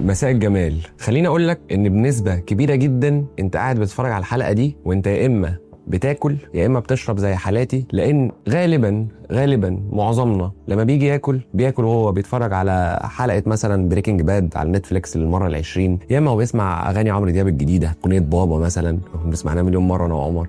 مساء الجمال. خليني اقول لك ان بنسبه كبيره جدا انت قاعد بتتفرج على الحلقه دي وانت يا اما بتاكل يا اما بتشرب زي حالاتي، لان غالبا معظمنا لما بيجي بياكل وهو بيتفرج على حلقه مثلا بريكنج باد على نتفليكس للمره ال20، يا اما هو بيسمع اغاني عمرو دياب الجديده اغنيه بابا مثلا بنسمعناها مليون مره انا وعمر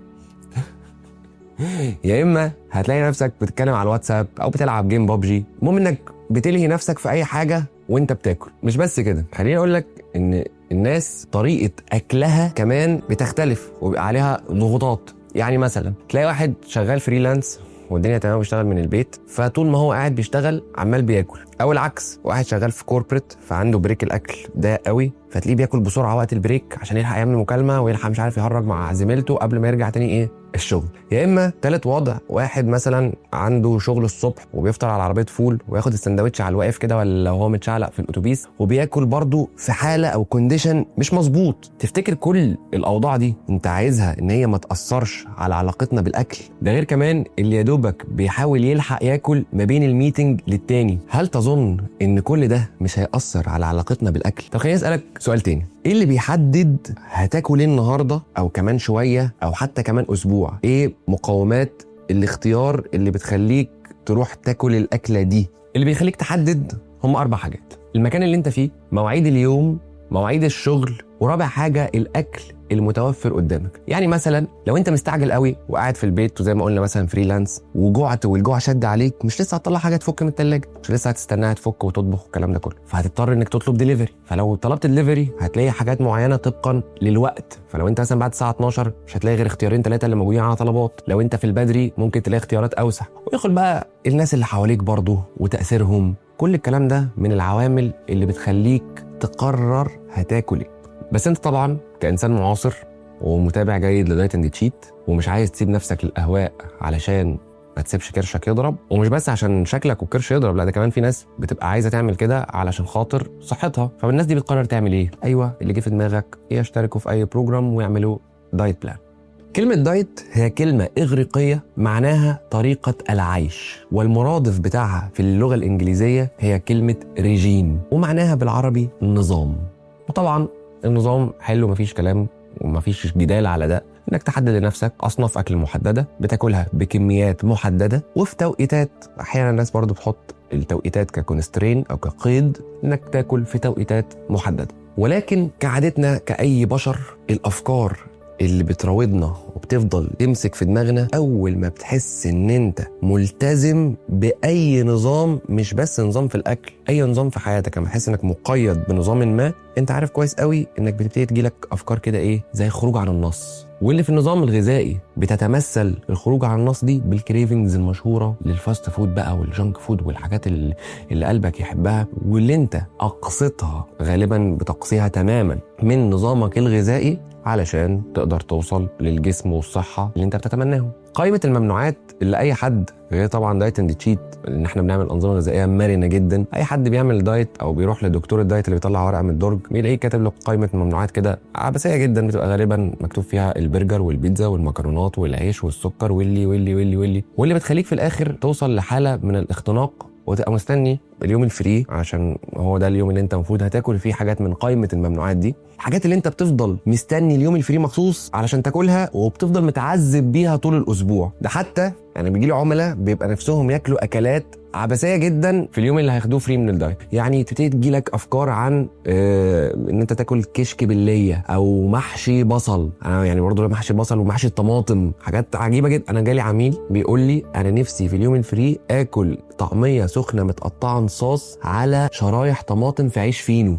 يا اما هتلاقي نفسك بتتكلم على الواتساب او بتلعب جيم بابجي. المهم انك بتلهي نفسك في اي حاجه وانت بتاكل. مش بس كده، خليني اقول لك ان الناس طريقه اكلها كمان بتختلف وبيبقى عليها ضغوطات. يعني مثلا تلاقي واحد شغال فريلانس والدنيا تمام بيشتغل من البيت، فطول ما هو قاعد بيشتغل عمال بياكل، او العكس واحد شغال في كوربريت فعنده بريك الاكل ده قوي فتلاقيه بياكل بسرعه وقت البريك عشان يلحق يعمل مكالمه ويلحق مش عارف يهرج مع زميلته قبل ما يرجع تاني الشغل. يا اما ثالث وضع، واحد مثلا عنده شغل الصبح وبيفطر على عربيه فول وياخد السندوتش على الواقف كده ولا لو هو متشعلق في الاتوبيس وبياكل برضه في حاله او كونديشن مش مظبوط. تفتكر كل الاوضاع دي انت عايزها ان هي ما تاثرش على علاقتنا بالاكل؟ ده غير كمان اللي يا دوبك بيحاول يلحق ياكل ما بين الميتنج للتاني. هل تظن ان كل ده مش هيأثر على علاقتنا بالاكل؟ طب خليني اسالك سؤال تاني، ايه اللي بيحدد هتاكل النهارده او كمان شويه او حتى كمان اسبوع؟ ايه مقومات الاختيار اللي بتخليك تروح تاكل الاكله دي؟ اللي بيخليك تحدد هم 4 حاجات: المكان اللي انت فيه، مواعيد اليوم، مواعيد الشغل، ورابع حاجه الاكل المتوفر قدامك. يعني مثلا لو انت مستعجل قوي وقاعد في البيت وزي ما قلنا مثلا فريلانس وجوعت والجوع شد عليك، مش لسه هتطلع حاجه تفك من الثلاجه، مش لسه هتستناها تفك وتطبخ والكلام ده كله، فهتضطر انك تطلب دليفري. فلو طلبت دليفري هتلاقي حاجات معينه طبقا للوقت، فلو انت مثلا بعد الساعه 12 مش هتلاقي غير اختيارين 3 اللي موجودين على طلبات، لو انت في البدري ممكن تلاقي اختيارات اوسع. ويدخل بقى الناس اللي حواليك برضه وتاثيرهم، كل الكلام ده من العوامل اللي بتخليك تقرر هتاكل ايه. بس انت طبعا كإنسان معاصر ومتابع جيد لدايت اند تشيت ومش عايز تسيب نفسك للأهواء علشان ما تسيبش كرشك يضرب، ومش بس عشان شكلك والكرش يضرب، لا ده كمان في ناس بتبقى عايزه تعمل كده علشان خاطر صحتها. فالناس دي بتقرر تعمل ايه؟ ايوه اللي جه في دماغك، يشتركوا في اي بروجرام ويعملوا دايت بلان. كلمة دايت هي كلمة إغريقية معناها طريقة العيش، والمرادف بتاعها في اللغة الإنجليزية هي كلمة ريجيم ومعناها بالعربي نظام. وطبعا النظام حلو مفيش كلام ومفيش جدال على ده، انك تحدد لنفسك اصناف اكل محدده بتاكلها بكميات محدده وفي توقيتات. احيانا الناس برضو بتحط التوقيتات ككونسترين او كقيد انك تاكل في توقيتات محدده. ولكن كعادتنا كاي بشر، الافكار اللي بتراودنا وبتفضل تمسك في دماغنا اول ما بتحس ان انت ملتزم باي نظام، مش بس نظام في الاكل، اي نظام في حياتك، لما تحس انك مقيد بنظام ما، انت عارف كويس قوي انك بتبتدي تجيلك افكار كده زي خروج عن النص. واللي في النظام الغذائي بتتمثل الخروج عن النص دي بالكريفنجز المشهوره للفاست فود بقى والجنك فود والحاجات اللي قلبك يحبها، واللي انت اقصتها غالبا بتقصيها تماما من نظامك الغذائي علشان تقدر توصل للجسم والصحه اللي انت بتتمناهم. قائمه الممنوعات اللي اي حد، غير طبعا دايت اند تشيت ان احنا بنعمل انظمه غذائيه مرنه جدا، اي حد بيعمل دايت او بيروح لدكتور الدايت اللي بيطلع ورقه من الدرج بيلاقيه كاتب له قائمه ممنوعات كده عبثيه جدا، بتبقى غالبا مكتوب فيها البرجر والبيتزا والمكرونات والعيش والسكر واللي بتخليك في الاخر توصل لحاله من الاختناق وتبقى مستني اليوم الفري عشان هو ده اليوم اللي انت المفروض هتاكل فيه حاجات من قائمه الممنوعات دي، الحاجات اللي انت بتفضل مستني اليوم الفري مخصوص علشان تاكلها وبتفضل متعذب بيها طول الاسبوع. ده حتى يعني بيجي لي عملاء بيبقى نفسهم ياكلوا اكلات عبثيه جدا في اليوم اللي هياخدوه فري من الدايت. يعني تبتدي تجيلك افكار عن ان انت تاكل كشك بالليه او محشي بصل. انا يعني برضه محشي بصل ومحشي الطماطم حاجات عجيبه جدا. انا جالي عميل بيقول لي انا نفسي في اليوم الفري اكل طعميه سخنه متقطعه صوص على شرايح طماطم في عيش فينو.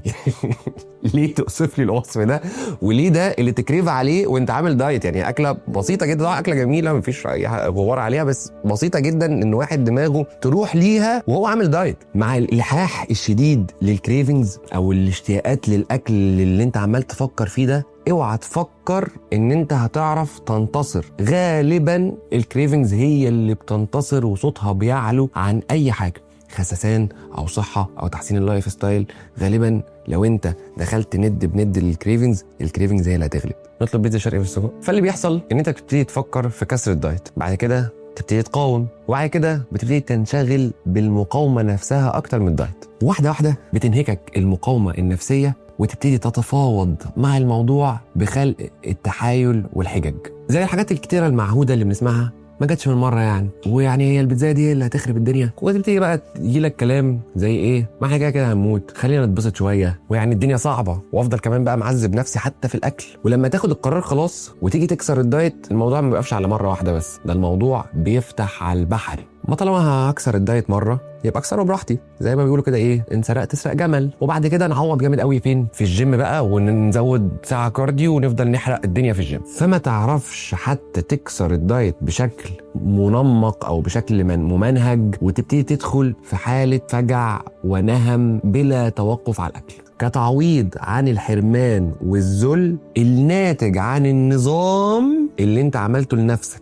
ليه توصف لي الوصف ده؟ وليه ده اللي تكريف عليه وانت عامل دايت؟ يعني اكله بسيطه جدا، اكله جميله مفيش اي غبار عليها، بس بسيطه جدا ان واحد دماغه تروح ليها وهو عامل دايت. مع الالحاح الشديد للكريفنجز او الاشتياقات للاكل اللي انت عمال تفكر فيه ده، اوعى تفكر ان انت هتعرف تنتصر. غالبا الكريفنجز هي اللي بتنتصر وصوتها بيعلو عن اي حاجه، خسسان او صحه او تحسين اللايف ستايل. غالبا لو انت دخلت ند بند للكريفنجز، الكريفنجز هي اللي هتغلب. نطلب بيتزا شرقي في السجق. فاللي بيحصل ان انت بتبتدي تفكر في كسر الدايت، بعد كده تبتدي تقاوم، وبعد كده بتبتدي تنشغل بالمقاومه نفسها اكتر من الدايت. واحده واحده بتنهكك المقاومه النفسيه وتبتدي تتفاوض مع الموضوع بخلق التحايل والحجج، زي الحاجات الكتيره المعهوده اللي بنسمعها ما جاتش من مره يعني، ويعني هي البيتزا دي اللي هتخرب الدنيا، وتبتدي بقى يجي لك كلام زي ايه، ما احنا كده هنموت، خلينا نتبسط شويه، ويعني الدنيا صعبه، وافضل كمان بقى معذب نفسي حتى في الاكل. ولما تاخد القرار خلاص وتيجي تكسر الدايت، الموضوع ما بيقفش على مره واحده بس، ده الموضوع بيفتح على البحر. ما طالما هكسر الدايت مره يبقى اكسره براحتي، زي ما بيقولوا كده ايه، ان سرقت تسرق جمل. وبعد كده نعوض جامد قوي فين؟ في الجيم بقى، ونزود ساعه كارديو ونفضل نحرق الدنيا في الجيم. فما تعرفش حتى تكسر الدايت بشكل منمق او بشكل ممنهج، وتبتدي تدخل في حاله فجع ونهم بلا توقف على الاكل، كتعويض عن الحرمان والذل الناتج عن النظام اللي انت عملته لنفسك.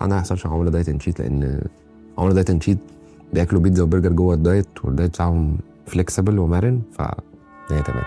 انا ما هيحصلش عموله دايت اند شيت، لان عموله دايت اند شيت بياكلوا بيتزا وبرجر جوه الدايت، والدايت بتاعهم فليكسبل ومرن، هي تمام.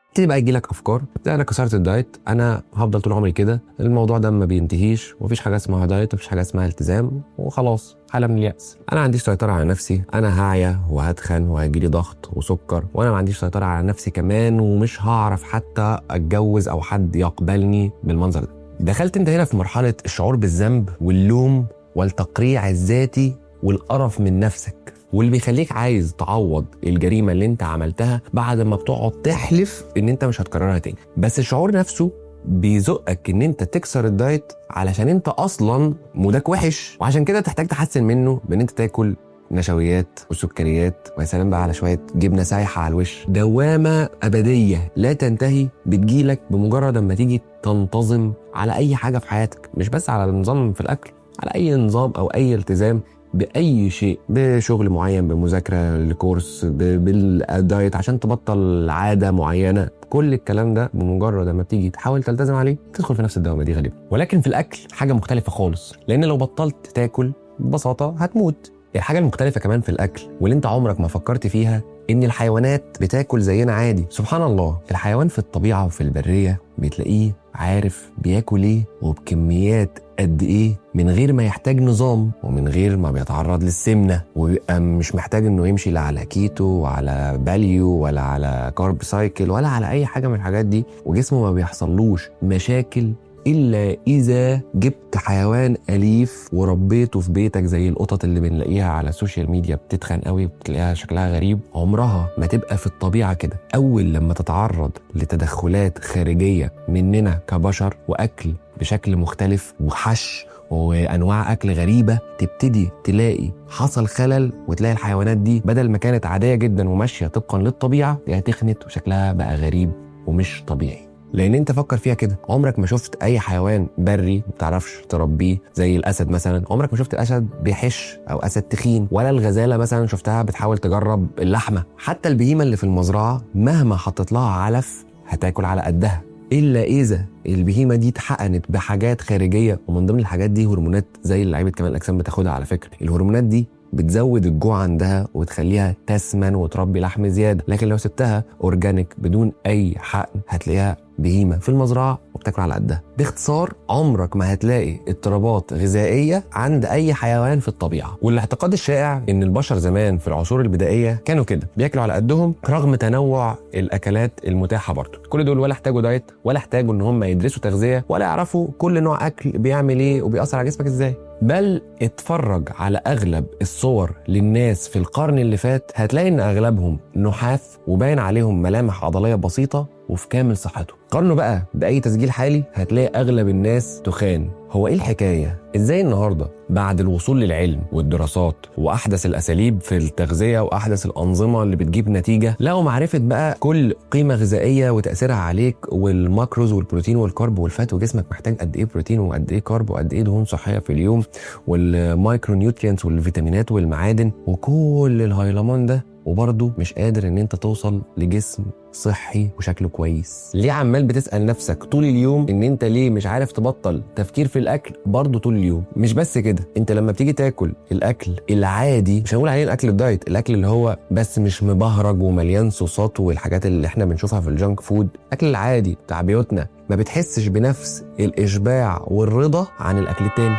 تبتدي بقى يجيلك افكار، انا كسرت الدايت، انا هفضل طول عمري كده، الموضوع ده ما بينتهيش، ومفيش حاجه اسمها دايت، ومفيش حاجه اسمها التزام، وخلاص حاله من الياس. انا ما عنديش سيطره على نفسي، انا هعيا وهتخن وهيجيلي ضغط وسكر، وانا ما عنديش سيطره على نفسي كمان، ومش هعرف حتى اتجوز او حد يقبلني بالمنظر ده. دخلت انت هنا في مرحله الشعور بالذنب واللوم والتقريع الذاتي والقرف من نفسك، واللي بيخليك عايز تعوض الجريمه اللي انت عملتها بعد ما بتقعد تحلف ان انت مش هتكررها تاني. بس الشعور نفسه بيزقك ان انت تكسر الدايت علشان انت اصلا مودك وحش، وعشان كده تحتاج تحسن منه بان انت تاكل نشويات وسكريات، ويا سلام بقى على شويه جبنه سايحه على الوش. دوامه ابديه لا تنتهي بتجيلك بمجرد ما تيجي تنتظم على اي حاجه في حياتك، مش بس على النظام في الاكل، على اي نظام او اي التزام باي شيء، بشغل معين، بمذاكره لكورس، بالدايت عشان تبطل عاده معينه. كل الكلام ده بمجرد ما بتيجي تحاول تلتزم عليه تدخل في نفس الدوامه دي غالبا. ولكن في الاكل حاجه مختلفه خالص، لان لو بطلت تاكل ببساطه هتموت. الحاجه المختلفه كمان في الاكل واللي انت عمرك ما فكرت فيها، ان الحيوانات بتاكل زينا عادي. سبحان الله، الحيوان في الطبيعه وفي البريه بتلاقيه عارف بياكل ايه وبكميات قد ايه، من غير ما يحتاج نظام، ومن غير ما بيتعرض للسمنه، ويبقى مش محتاج انه يمشي لا على كيتو وعلى باليو ولا على كارب سايكل ولا على اي حاجه من الحاجات دي، وجسمه ما بيحصلوش مشاكل إلا إذا جبت حيوان أليف وربيته في بيتك، زي القطط اللي بنلاقيها على السوشيال ميديا بتتخن قوي، بتلاقيها شكلها غريب. عمرها ما تبقى في الطبيعة كده. أول لما تتعرض لتدخلات خارجية مننا كبشر، وأكل بشكل مختلف، وحش وانواع اكل غريبه، تبتدي تلاقي حصل خلل، وتلاقي الحيوانات دي بدل ما كانت عاديه جدا وماشيه طبقا للطبيعه، تلاقيها تخنت وشكلها بقى غريب ومش طبيعي. لان انت فكر فيها كده، عمرك ما شفت اي حيوان بري ما بتعرفش تربيه زي الاسد مثلا، عمرك ما شفت الاسد بيحش او اسد تخين، ولا الغزاله مثلا شفتها بتحاول تجرب اللحمه. حتى البهيمه اللي في المزرعه مهما حطت لها علف هتاكل على قدها، الا اذا البهيمه دي اتحقنت بحاجات خارجيه، ومن ضمن الحاجات دي هرمونات زي اللي لعيبه كمال الاجسام بتاخدها على فكره. الهرمونات دي بتزود الجوع عندها وتخليها تسمن وتربي لحم زياده. لكن لو سبتها اورجانيك بدون اي حقن هتلاقيها بهيمه في المزرعه وبتاكل على قدها. باختصار، عمرك ما هتلاقي اضطرابات غذائيه عند اي حيوان في الطبيعه. والاعتقاد الشائع ان البشر زمان في العصور البدائيه كانوا كده، بياكلوا على قدهم رغم تنوع الاكلات المتاحه. برضه كل دول ولا احتاجوا دايت، ولا احتاجوا ان هم يدرسوا تغذيه، ولا يعرفوا كل نوع اكل بيعمل ايه وبيأثر على جسمك ازاي. بل اتفرج على اغلب الصور للناس في القرن اللي فات، هتلاقي ان اغلبهم نحاف وباين عليهم ملامح عضليه بسيطه وفي كامل صحته. قارنه بقى باي تسجيل حالي هتلاقي اغلب الناس تخان. هو ايه الحكايه؟ ازاي النهارده بعد الوصول للعلم والدراسات واحدث الاساليب في التغذيه واحدث الانظمه اللي بتجيب نتيجه، لقوا معرفه بقى كل قيمه غذائيه وتاثيرها عليك، والماكروز والبروتين والكارب والفات، وجسمك محتاج قد ايه بروتين وقد ايه كارب وقد ايه دهون صحيه في اليوم، والمايكرو نيوترينتس والفيتامينات والمعادن وكل الهيلمان ده، وبرضه مش قادر ان انت توصل لجسم صحي وشكله كويس. ليه عمال بتسأل نفسك طول اليوم ان انت ليه مش عارف تبطل تفكير في الاكل برضه طول اليوم؟ مش بس كده، انت لما بتيجي تاكل الاكل العادي، مش هنقول عليه الاكل الدايت، الاكل اللي هو بس مش مبهرج ومليان صوصات والحاجات اللي احنا بنشوفها في الجانك فود، الاكل العادي بتاع بيوتنا، ما بتحسش بنفس الاشباع والرضا عن الاكل التاني.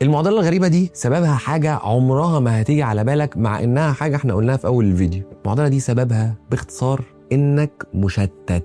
المعضله الغريبه دي سببها حاجه عمرها ما هتيجي على بالك، مع انها حاجه احنا قلناها في اول الفيديو. المعضله دي سببها باختصار انك مشتت.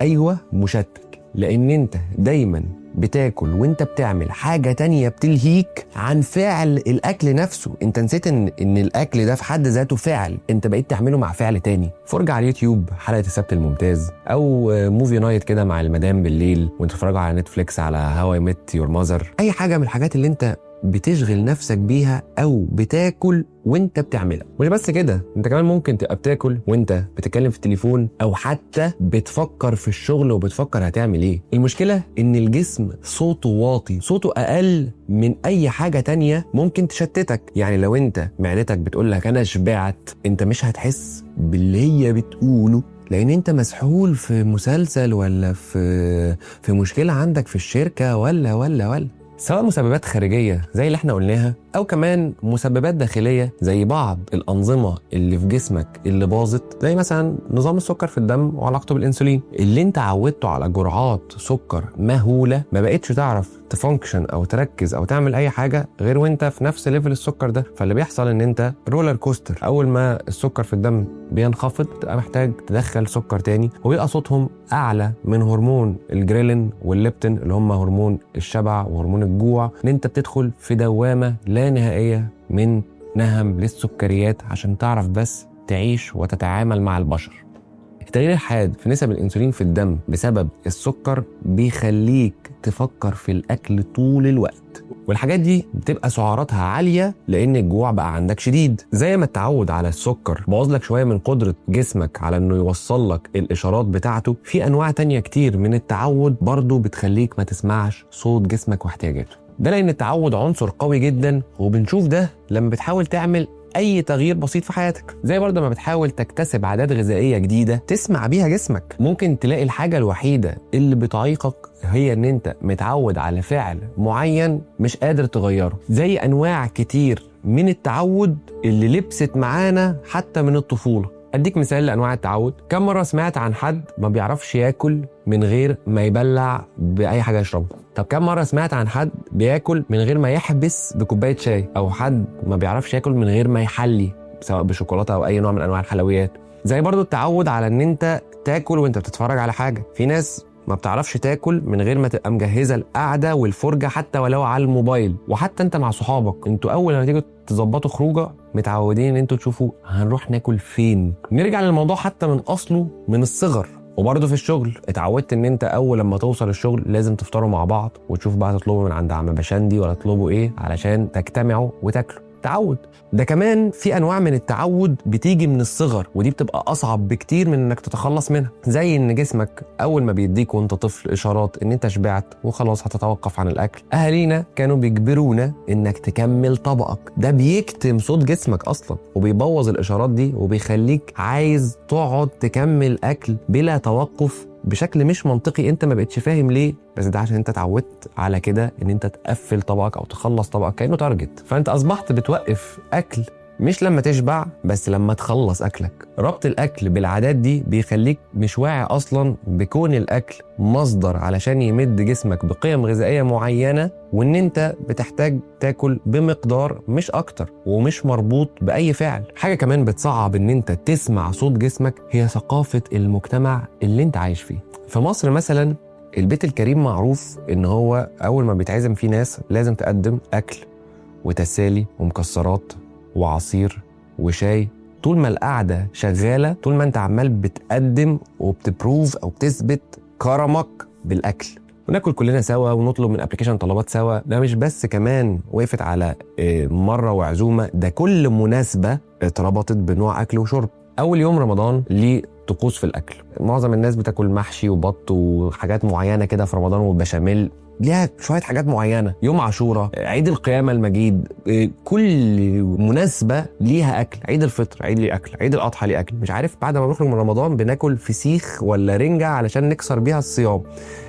ايوه مشتت، لان انت دايما بتاكل وانت بتعمل حاجة تانية بتلهيك عن فعل الأكل نفسه. انت نسيت ان الأكل ده في حد ذاته فعل، انت بقيت تعمله مع فعل تاني. فرجة على اليوتيوب حلقة السبت الممتاز، أو موفي نايت كده مع المدام بالليل وانت تتفرجوا على نتفليكس على هاو اي ميت يور ماذر. أي حاجة من الحاجات اللي انت بتشغل نفسك بيها او بتاكل وانت بتعملها. مش بس كده، انت كمان ممكن تبقى بتاكل وانت بتتكلم في التليفون، او حتى بتفكر في الشغل وبتفكر هتعمل ايه. المشكلة ان الجسم صوته واطي، صوته اقل من اي حاجة تانية ممكن تشتتك. يعني لو انت معدتك بتقول لك انا شبعت، انت مش هتحس باللي هي بتقوله، لان انت مسحول في مسلسل ولا في مشكلة عندك في الشركة ولا سواء مسببات خارجية زي اللي احنا قلناها، او كمان مسببات داخلية زي بعض الانظمة اللي في جسمك اللي باظت، زي مثلا نظام السكر في الدم وعلاقته بالانسولين. اللي انت عودته على جرعات سكر مهولة ما بقتش تعرف تفانكشن او تركز او تعمل اي حاجة غير وانت في نفس ليفل السكر ده. فاللي بيحصل ان انت رولر كوستر، اول ما السكر في الدم بينخفض تبقى محتاج تدخل سكر تاني، وبيبقى صوتهم اعلى من هرمون الجريلين والليبتين اللي هم هرمون الشبع وهرمون الجوع. ان انت بتدخل في دوامة لا نهائية من نهم للسكريات عشان تعرف بس تعيش وتتعامل مع البشر. التغيير الحاد في نسب الانسولين في الدم بسبب السكر بيخليك تفكر في الاكل طول الوقت، والحاجات دي بتبقى سعراتها عالية لان الجوع بقى عندك شديد. زي ما التعود على السكر بوظ لك شوية من قدرة جسمك على انه يوصل لك الاشارات بتاعته، في انواع تانية كتير من التعود برضو بتخليك ما تسمعش صوت جسمك واحتياجاته. ده لان التعود عنصر قوي جدا، وبنشوف ده لما بتحاول تعمل اي تغيير بسيط في حياتك. زي برضه ما بتحاول تكتسب عادات غذائيه جديده تسمع بيها جسمك، ممكن تلاقي الحاجه الوحيده اللي بتعيقك هي ان انت متعود على فعل معين مش قادر تغيره. زي انواع كتير من التعود اللي لبست معانا حتى من الطفوله. اديك مثال لانواع التعود. كم مره سمعت عن حد ما بيعرفش ياكل من غير ما يبلع باي حاجه يشربها؟ طب كم مره سمعت عن حد بياكل من غير ما يحبس بكوبايه شاي؟ او حد ما بيعرفش ياكل من غير ما يحلي سواء بشوكولاته او اي نوع من انواع الحلويات؟ زي برضو التعود على ان انت تاكل وانت بتتفرج على حاجه. في ناس ما بتعرفش تاكل من غير ما تبقى مجهزه القعده والفرجه حتى ولو على الموبايل. وحتى انت مع صحابك، انتوا اول ما تيجوا تظبطوا خروجه متعودين ان انتوا تشوفوا هنروح ناكل فين. نرجع للموضوع حتى من اصله من الصغر. وبرضه في الشغل اتعودت ان انت اول لما توصل الشغل لازم تفطروا مع بعض، وتشوف بقى تطلبوا من عند عم بشندي ولا تطلبوا ايه علشان تجتمعوا وتاكلوا. تعود ده كمان في انواع من التعود بتيجي من الصغر، ودي بتبقى اصعب بكتير من انك تتخلص منها. زي ان جسمك اول ما بيديك وانت طفل اشارات ان انت شبعت وخلاص هتتوقف عن الاكل. اهالينا كانوا بيجبرونا انك تكمل طبقك، ده بيكتم صوت جسمك اصلا وبيبوظ الاشارات دي وبيخليك عايز تقعد تكمل اكل بلا توقف بشكل مش منطقي. انت ما بقتش فاهم ليه، بس ده عشان انت اتعودت على كده ان انت تقفل طبقك او تخلص طبقك كأنه تارجت. فانت اصبحت بتوقف اكل مش لما تشبع، بس لما تخلص اكلك. ربط الاكل بالعادات دي بيخليك مش واعي اصلا بكون الاكل مصدر علشان يمد جسمك بقيم غذائيه معينه، وان انت بتحتاج تاكل بمقدار مش اكتر ومش مربوط باي فعل. حاجه كمان بتصعب ان انت تسمع صوت جسمك هي ثقافه المجتمع اللي انت عايش فيه. في مصر مثلا البيت الكريم معروف ان هو اول ما بيتعزم فيه ناس لازم تقدم اكل وتسالي ومكسرات وعصير وشاي. طول ما القعده شغاله، طول ما انت عمال بتقدم وبتبروف او بتثبت كرمك بالاكل. وناكل كلنا سوا ونطلب من ابلكيشن طلبات سوا. ده مش بس كمان وقفت على مره وعزومه، ده كل مناسبه اتربطت بنوع اكل وشرب. اول يوم رمضان ليه طقوس في الاكل. معظم الناس بتاكل محشي وبط وحاجات معينه كده في رمضان وبشاميل، ليها شويه حاجات معينه. يوم عاشوراء، عيد القيامه المجيد، كل مناسبه ليها اكل. عيد الفطر عيد ليه اكل، عيد الاضحى ليه اكل. مش عارف بعد ما بنخرج من رمضان بناكل فسيخ ولا رنجه علشان نكسر بيها الصيام.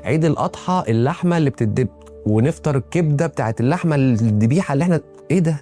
عيد الاضحى اللحمه اللي بتدب، ونفطر الكبده بتاعت اللحمه الذبيحه اللي احنا ايه ده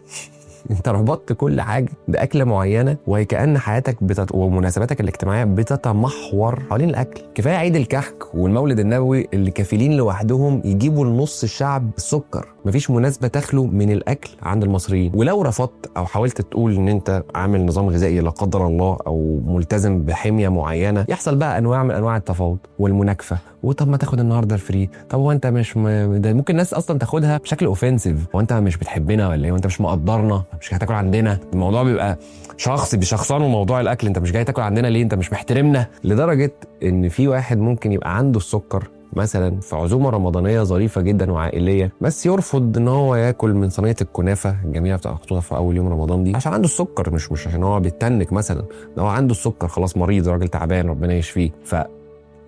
انت ربطت كل حاجه باكله معينه، وهي كأن حياتك ومناسباتك الاجتماعيه بتتمحور حوالين الاكل. كفايه عيد الكحك والمولد النبوي اللي كفيلين لوحدهم يجيبوا لنص الشعب السكر. مفيش مناسبه تخلو من الاكل عند المصريين. ولو رفضت او حاولت تقول ان انت عامل نظام غذائي لا قدر الله او ملتزم بحميه معينه، يحصل بقى انواع من انواع التفاوض والمناكفه. وطب ما تاخد النهارده الفري، طب هو انت مش ده ممكن الناس اصلا تاخدها بشكل اوفنسيف، هو انت مش بتحبنا ولا ايه؟ وانت مش مقدرنا، مش هتاكل عندنا. الموضوع بيبقى شخصي، بيشخصنوا موضوع الاكل، انت مش جاي تاكل عندنا ليه؟ انت مش محترمنا. لدرجه ان في واحد ممكن يبقى عنده السكر مثلا في عزومه رمضانيه ظريفه جدا وعائليه، بس يرفض ان هو ياكل من صينيه الكنافه الجميله بتاع محطوطه في اول يوم رمضان دي عشان عنده السكر، مش عشان هو بيتنك مثلا، ده هو عنده السكر خلاص، مريض، راجل تعبان ربنا يشفيه.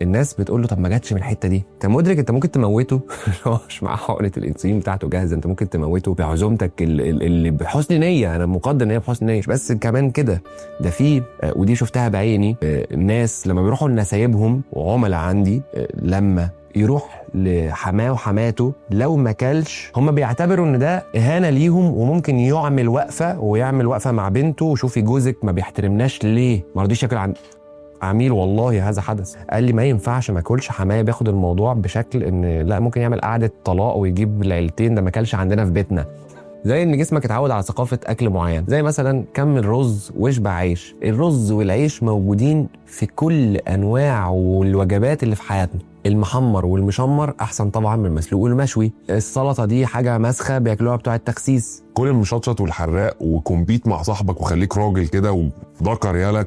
الناس بتقول له طب ما جاتش من الحته دي. انت مدرك انت ممكن تموته؟ هو مش معاه حقنه الانسولين بتاعته جاهزه، انت ممكن تموته بعزومتك اللي بحسن نيه. انا مقدر ان هي بحسن نيه، بس كمان كده ده في ودي شفتها بعيني، الناس لما بيروحوا لنسايبهم وعملاء عندي، لما يروح لحماه وحماته لو ما كلش، هم بيعتبروا ان ده اهانه ليهم، وممكن يعمل وقفه مع بنته، وشوفي جوزك ما بيحترمناش ليه، ما رضيش ياكل عند عميل. والله هذا حدث، قال لي ما ينفعش ما اكلش حمايه. بياخد الموضوع بشكل ان لا، ممكن يعمل قعده طلاق ويجيب العيلتين، ده ما اكلش عندنا في بيتنا. زي ان جسمك اتعود على ثقافه اكل معين، زي مثلا كمل رز واشبع عيش. الرز والعيش موجودين في كل انواع والوجبات اللي في حياتنا. المحمر والمشمر احسن طبعا من المسلوق والمشوي. السلطه دي حاجه مسخه بياكلوها بتوع التخسيس. كل المشطشط والحراق، وكومبيت مع صاحبك وخليك راجل كده وذكر يالا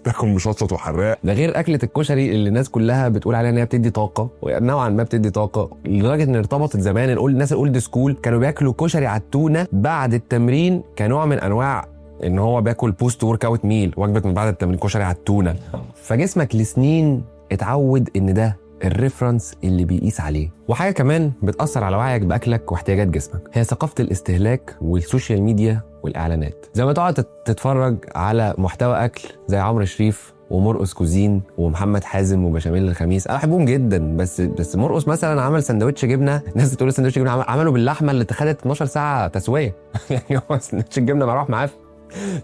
تاكل مشطشط وحراق. ده غير اكله الكشري اللي الناس كلها بتقول عليها ان هي بتدي طاقه، ونوعا ما بتدي طاقه، لدرجه ان ارتبطت زمان الناس الاولد سكول كانوا بياكلوا كشري على التونه بعد التمرين كنوع من انواع ان هو بياكل بوست ورك اوت ميل، وجبه من بعد التمرين كشري على التونه. فجسمك لسنين اتعود ان ده الريفرنس اللي بيقيس عليه. وحاجه كمان بتاثر على وعيك باكلك واحتياجات جسمك، هي ثقافه الاستهلاك والسوشيال ميديا والاعلانات. زي ما تقعد تتفرج على محتوى اكل زي عمرو شريف ومرقص كوزين ومحمد حازم وبشاميل الخميس، انا بحبهم جدا، بس مرقص مثلا عمل سندوتش جبنه، الناس بتقول سندوتش جبنه عمله باللحمه اللي اتخذت 12 ساعه تسويه. يعني هو سندوتش الجبنه مروح معاه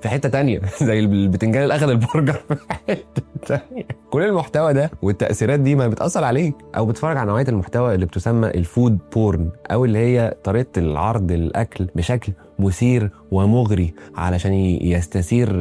في حته تانية، زي البتنجان اللي اخذ البرجر في حته تانية. كل المحتوى ده والتاثيرات دي ما بتاثر عليك. او بتتفرج على نوعيه المحتوى اللي بتسمى الفود بورن، او اللي هي طريقه العرض الاكل بشكل مثير ومغري علشان يستثير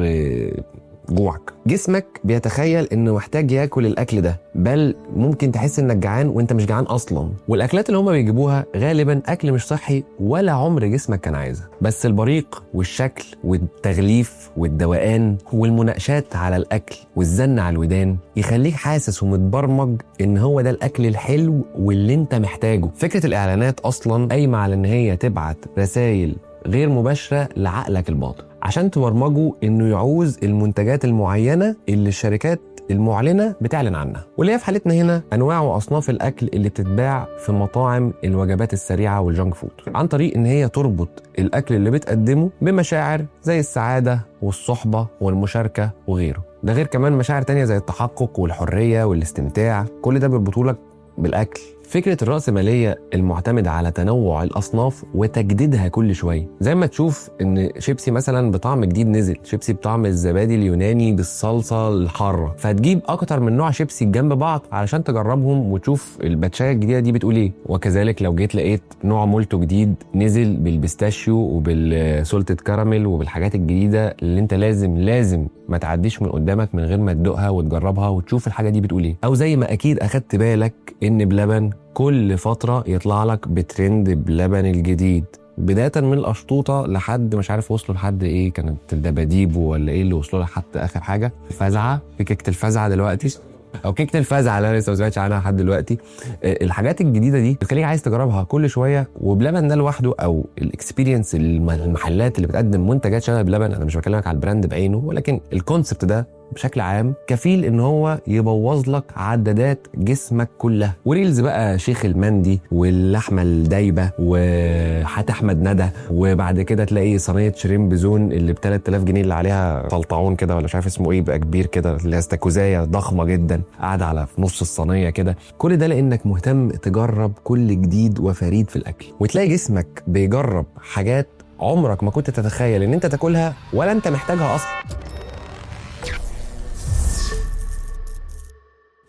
جوعك. جسمك بيتخيل انه محتاج ياكل الاكل ده، بل ممكن تحس انك جعان وانت مش جعان اصلا. والاكلات اللي هم بيجيبوها غالبا اكل مش صحي ولا عمر جسمك كان عايزها، بس البريق والشكل والتغليف والدوقان والمناقشات على الاكل والزن على الودان يخليك حاسس ومتبرمج ان هو ده الاكل الحلو واللي انت محتاجه. فكرة الاعلانات اصلا قايمة على ان هي تبعت رسائل غير مباشرة لعقلك الباطن عشان تبرمجه انه يعوز المنتجات المعينة اللي الشركات المعلنة بتعلن عنها، واللي هي في حالتنا هنا انواع واصناف الاكل اللي بتتباع في مطاعم الوجبات السريعة والجانك فود، عن طريق ان هي تربط الاكل اللي بتقدمه بمشاعر زي السعادة والصحبة والمشاركة وغيره. ده غير كمان مشاعر تانية زي التحقق والحرية والاستمتاع، كل ده بيربطولك بالاكل. فكرة الرأسمالية المعتمدة على تنوع الأصناف وتجديدها كل شوية، زي ما تشوف إن شيبسي مثلا بطعم جديد نزل، شيبسي بطعم الزبادي اليوناني بالصلصة الحارة، فتجيب أكتر من نوع شيبسي جنب بعض علشان تجربهم وتشوف الباتشاية الجديدة دي بتقول إيه. وكذلك لو جيت لقيت نوع مولتو جديد نزل بالبيستاشيو وبالسولتد كراميل وبالحاجات الجديدة اللي أنت لازم ما تعديش من قدامك من غير ما تدوقها وتجربها وتشوف الحاجة دي بتقول إيه. أو زي ما أكيد أخدت بالك إن بلبن كل فترة يطلع لك بترند بلبن الجديد، بداية من الأشطوطة لحد مش عارف وصلوا لحد إيه، كانت الدباديب ولا إيه اللي وصلوا لحد آخر حاجة فزعة، في كيكة الفزعة دلوقتي او كيكه الفزعه اللي انا لسه ما سمعتش عنها لحد دلوقتي. الحاجات الجديده دي بتخليك عايز تجربها كل شويه. وبلبن ده لوحده او الاكسبيرينس، المحلات اللي بتقدم منتجات شبه بلبن، انا مش بكلمك على البراند بعينه، ولكن الكونسبت ده بشكل عام كفيل ان هو يبوظ لك عدادات جسمك كلها. وريلز بقى شيخ المندي واللحمه الدايبه وحات احمد ندى، وبعد كده تلاقي صينيه شريمب زون اللي ب 3000 جنيه اللي عليها طلطعون كده ولا مش عارف اسمه ايه بقى كبير كده، اللي هي استاكوزايه ضخمه جدا قاعده على في نص الصينيه كده. كل ده لانك مهتم تجرب كل جديد وفريد في الاكل، وتلاقي جسمك بيجرب حاجات عمرك ما كنت تتخيل ان انت تاكلها ولا انت محتاجها اصلا.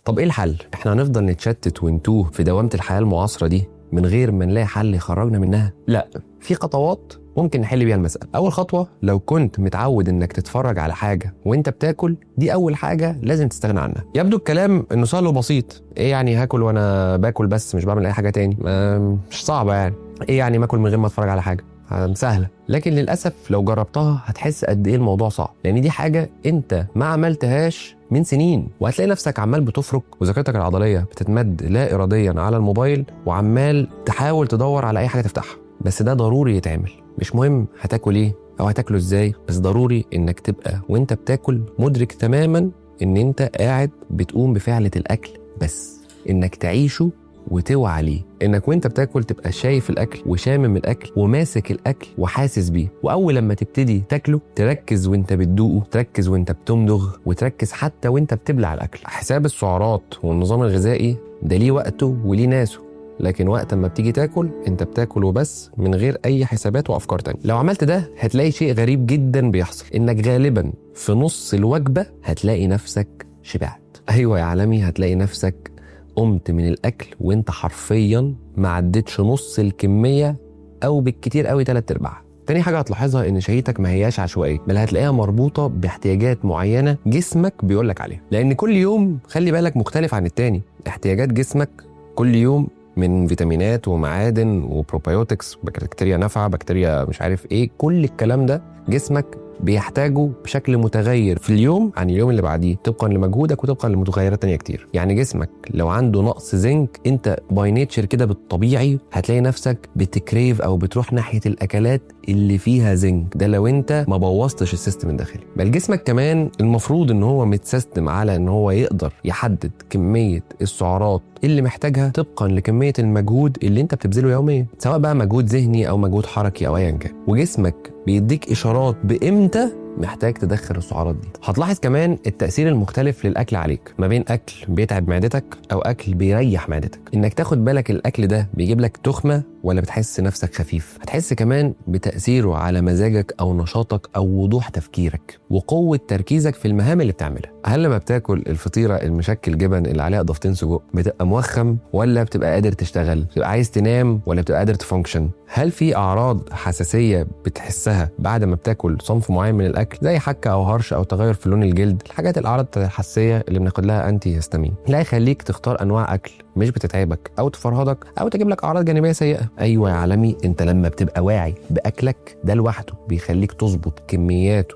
طب ايه الحل؟ احنا هنفضل نتشتت ونتوه في دوامة الحياة المعاصرة دي من غير ما نلاقي حل يخرجنا منها؟ لا، في خطوات ممكن نحل بيها المسألة. أول خطوة، لو كنت متعود إنك تتفرج على حاجة وإنت بتاكل، دي أول حاجة لازم تستغنى عنها. يبدو الكلام إنه سهل وبسيط، إيه يعني هاكل وأنا باكل بس مش بعمل أي حاجة تاني؟ مش صعبة يعني. إيه يعني ما أكل من غير ما أتفرج على حاجة؟ سهلة. لكن للأسف لو جربتها هتحس قد إيه الموضوع صعب، لأن دي حاجة أنت ما عملتهاش من سنين، وهتلاقي نفسك عمال بتفرك وذاكرتك العضلية بتتمد لا إراديا على الموبايل، وعمال تحاول تدور على أي حاجة تفتحها. بس ده ضروري يتعمل، مش مهم هتاكل إيه أو هتاكله إزاي، بس ضروري إنك تبقى وإنت بتاكل مدرك تماما إن أنت قاعد بتقوم بفعلة الأكل، بس إنك تعيشه وتوعى عليه، انك وانت بتاكل تبقى شايف الاكل وشامم الاكل وماسك الاكل وحاسس بيه. واول لما تبتدي تاكله تركز وانت بتدوقه، تركز وانت بتمضغ، وتركز حتى وانت بتبلع الاكل. حساب السعرات والنظام الغذائي ده ليه وقته وليه ناسه، لكن وقت ما بتيجي تاكل انت بتاكل وبس من غير اي حسابات وافكار تانية. لو عملت ده هتلاقي شيء غريب جدا بيحصل، انك غالبا في نص الوجبة هتلاقي نفسك شبعت. ايوه يا عالمي، هتلاقي نفسك قمت من الأكل وانت حرفيا ما عدتش نص الكمية أو بالكتير قوي 3/4. تاني حاجة هتلاحظها إن شهيتك ما هياش عشوائية، بل هتلاقيها مربوطة باحتياجات معينة جسمك بيقولك عليها، لأن كل يوم خلي بالك مختلف عن التاني. احتياجات جسمك كل يوم من فيتامينات ومعادن وبروبايوتكس، بكتيريا نافعة، بكتيريا مش عارف ايه، كل الكلام ده جسمك بيحتاجوا بشكل متغير في اليوم عن اليوم اللي بعديه، طبقا لمجهودك وطبقا لمتغيرات تانية كتير. يعني جسمك لو عنده نقص زنك، انت باي نيتشر كده بالطبيعي هتلاقي نفسك بتكريف او بتروح ناحية الاكلات اللي فيها زنك، ده لو انت ما بوظتش السيستم الداخلي. بل جسمك كمان المفروض ان هو متسيستم على ان هو يقدر يحدد كمية السعرات اللي محتاجها طبقا لكمية المجهود اللي انت بتبذله يوميا، سواء بقى مجهود ذهني او مجهود حركي او ايا كان. وجسمك بيديك اشارات بامتى محتاج تدخل السعرات دي. هتلاحظ كمان التأثير المختلف للأكل عليك، ما بين أكل بيتعب معدتك أو أكل بيريح معدتك. إنك تاخد بالك الأكل ده بيجيب لك تخمة ولا بتحس نفسك خفيف. هتحس كمان بتأثيره على مزاجك أو نشاطك أو وضوح تفكيرك وقوة تركيزك في المهام اللي بتعملها. هل لما بتاكل الفطيرة المشكل جبن اللي عليها إضافتين سجق بتبقى موخم ولا بتبقى قادر تشتغل؟ بتبقى عايز تنام ولا بتبقى قادر تفانكشن؟ هل في أعراض حساسية بتحسها بعد ما بتاكل صنف معين من الأكل، زي حكة أو هرش أو تغير في لون الجلد؟ الحاجات الأعراض الحساسية اللي بناخد لها أنتي هيستامين. لا يخليك تختار أنواع أكل مش بتتعبك أو تفرهدك أو تجيب لك أعراض جانبية سيئة. أيوة يا عالمي، أنت لما بتبقى واعي بأكلك ده لوحده بيخليك تظبط كمياته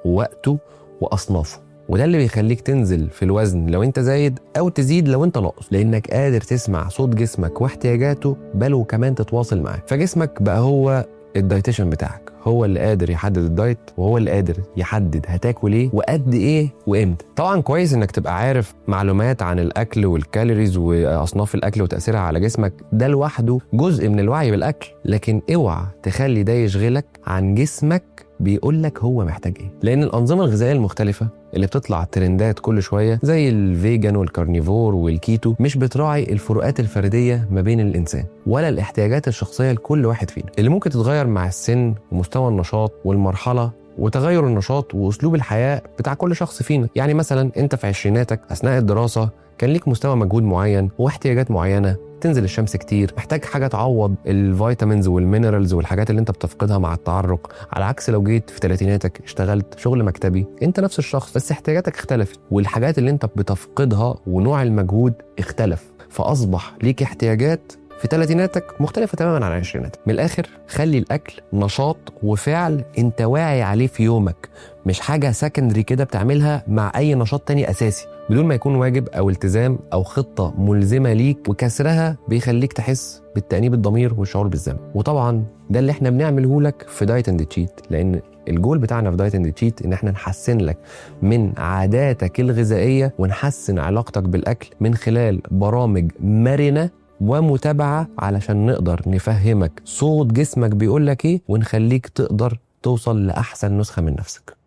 ووقته وأصنافه، وده اللي بيخليك تنزل في الوزن لو انت زايد او تزيد لو انت ناقص، لانك قادر تسمع صوت جسمك واحتياجاته، بل وكمان تتواصل معاه. فجسمك بقى هو الدايتيشن بتاعك، هو اللي قادر يحدد الدايت، وهو اللي قادر يحدد هتاكل ايه وقد ايه وامتى. طبعا كويس انك تبقى عارف معلومات عن الاكل والكالوريز واصناف الاكل وتاثيرها على جسمك، ده لوحده جزء من الوعي بالاكل، لكن اوعى تخلي ده يشغلك عن جسمك بيقولك هو محتاج ايه. لان الانظمه الغذائيه المختلفه اللي بتطلع ترندات كل شويه زي الفيجان والكارنيفور والكيتو مش بتراعي الفروقات الفرديه ما بين الانسان ولا الاحتياجات الشخصيه لكل واحد فينا، اللي ممكن تتغير مع السن ومستوى النشاط والمرحله وتغير النشاط واسلوب الحياه بتاع كل شخص فينا. يعني مثلا انت في عشريناتك اثناء الدراسه كان ليك مستوى مجهود معين واحتياجات معينه، تنزل الشمس كتير، محتاج حاجه تعوض الفيتامينز والمينرالز والحاجات اللي انت بتفقدها مع التعرق، على عكس لو جيت في ثلاثيناتك اشتغلت شغل مكتبي، انت نفس الشخص بس احتياجاتك اختلفت والحاجات اللي انت بتفقدها ونوع المجهود اختلف، فاصبح ليك احتياجات في ثلاثيناتك مختلفة تماما عن عشريناتك. من الآخر خلي الأكل نشاط وفعل أنت واعي عليه في يومك، مش حاجة سكندري كده بتعملها مع أي نشاط تاني أساسي بدون ما يكون واجب أو التزام أو خطة ملزمة ليك، وكسرها بيخليك تحس بالتأنيب الضمير والشعور بالذنب. وطبعا ده اللي احنا بنعمله لك في دايت اند تشيت، لأن الجول بتاعنا في دايت اند تشيت ان احنا نحسن لك من عاداتك الغذائية ونحسن علاقتك بالأكل من خلال برامج مرنة ومتابعة علشان نقدر نفهمك صوت جسمك بيقولك ايه ونخليك تقدر توصل لأحسن نسخة من نفسك.